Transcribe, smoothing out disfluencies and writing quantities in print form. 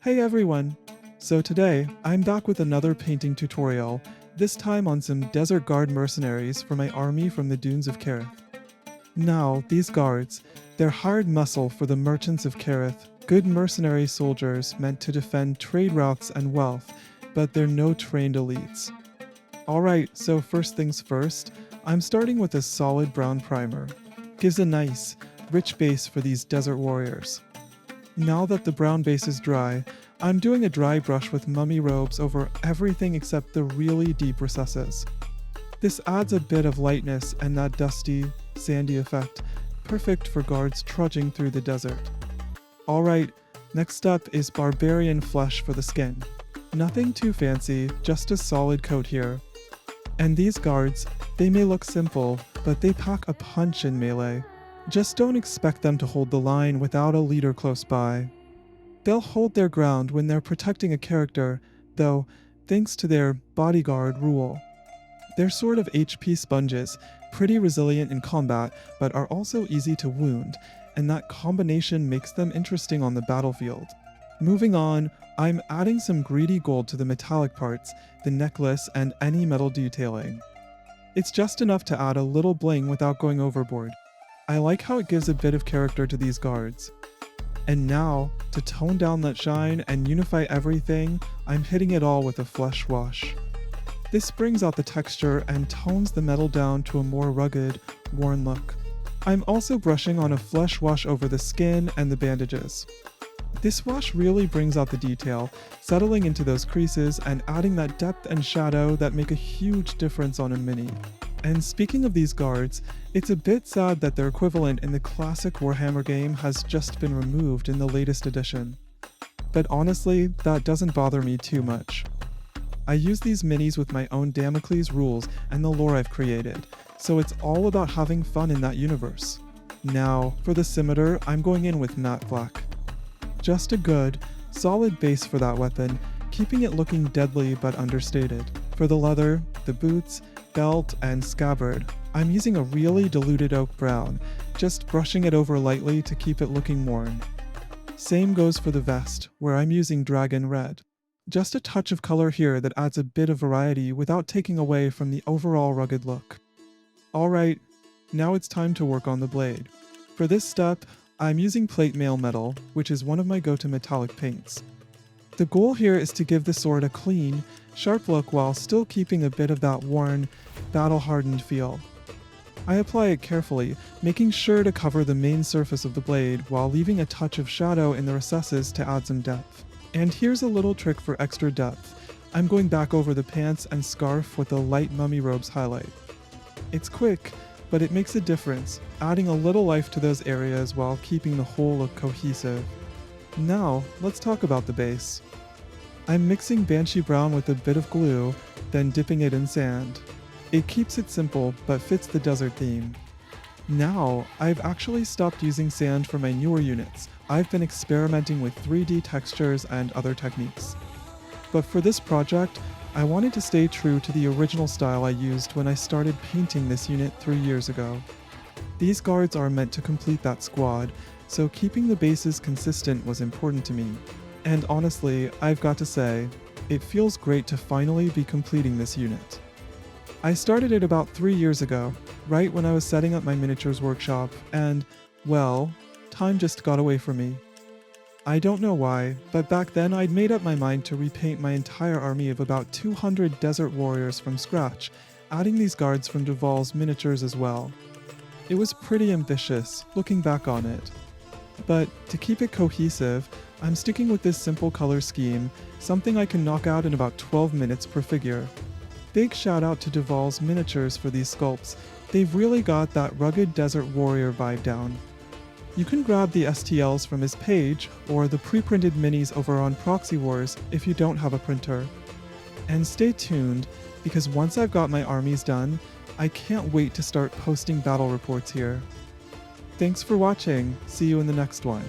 Hey everyone! So today, I'm back with another painting tutorial, this time on some desert guard mercenaries for my army from the dunes of Qarath. Now, these guards, they're hired muscle for the merchants of Qarath, good mercenary soldiers meant to defend trade routes and wealth, but they're no trained elites. Alright, so first things first, I'm starting with a solid brown primer. Gives a nice, rich base for these desert warriors. Now that the brown base is dry, I'm doing a dry brush with mummy robes over everything except the really deep recesses. This adds a bit of lightness and that dusty, sandy effect, perfect for guards trudging through the desert. Alright, next up is barbarian flesh for the skin. Nothing too fancy, just a solid coat here. And these guards, they may look simple, but they pack a punch in melee. Just don't expect them to hold the line without a leader close by. They'll hold their ground when they're protecting a character, though, thanks to their bodyguard rule. They're sort of HP sponges, pretty resilient in combat, but are also easy to wound, and that combination makes them interesting on the battlefield. Moving on, I'm adding some greedy gold to the metallic parts, the necklace, and any metal detailing. It's just enough to add a little bling without going overboard. I like how it gives a bit of character to these guards. And now, to tone down that shine and unify everything, I'm hitting it all with a flesh wash. This brings out the texture and tones the metal down to a more rugged, worn look. I'm also brushing on a flesh wash over the skin and the bandages. This wash really brings out the detail, settling into those creases and adding that depth and shadow that make a huge difference on a mini. And speaking of these guards, it's a bit sad that their equivalent in the classic Warhammer game has just been removed in the latest edition. But honestly, that doesn't bother me too much. I use these minis with my own Damocles rules and the lore I've created, so it's all about having fun in that universe. Now, for the scimitar, I'm going in with matte black. Just a good, solid base for that weapon, keeping it looking deadly but understated. For the leather, the boots, belt, and scabbard, I'm using a really diluted oak brown, just brushing it over lightly to keep it looking worn. Same goes for the vest, where I'm using dragon red. Just a touch of color here that adds a bit of variety without taking away from the overall rugged look. Alright, now it's time to work on the blade. For this step, I'm using plate mail metal, which is one of my go-to metallic paints. The goal here is to give the sword a clean, sharp look while still keeping a bit of that worn, battle-hardened feel. I apply it carefully, making sure to cover the main surface of the blade while leaving a touch of shadow in the recesses to add some depth. And here's a little trick for extra depth. I'm going back over the pants and scarf with a light mummy robes highlight. It's quick, but it makes a difference, adding a little life to those areas while keeping the whole look cohesive. Now, let's talk about the base. I'm mixing Banshee Brown with a bit of glue, then dipping it in sand. It keeps it simple, but fits the desert theme. Now, I've actually stopped using sand for my newer units. I've been experimenting with 3D textures and other techniques. But for this project, I wanted to stay true to the original style I used when I started painting this unit 3 years ago. These guards are meant to complete that squad, so keeping the bases consistent was important to me. And honestly, I've got to say, it feels great to finally be completing this unit. I started it about 3 years ago, right when I was setting up my miniatures workshop, and, well, time just got away from me. I don't know why, but back then I'd made up my mind to repaint my entire army of about 200 desert warriors from scratch, adding these guards from Davale's Miniatures as well. It was pretty ambitious, looking back on it. But to keep it cohesive, I'm sticking with this simple color scheme, something I can knock out in about 12 minutes per figure. Big shout out to Davale's Miniatures for these sculpts. They've really got that rugged desert warrior vibe down. You can grab the STLs from his page, or the pre-printed minis over on Proxywars if you don't have a printer. And stay tuned, because once I've got my armies done, I can't wait to start posting battle reports here. Thanks for watching, see you in the next one.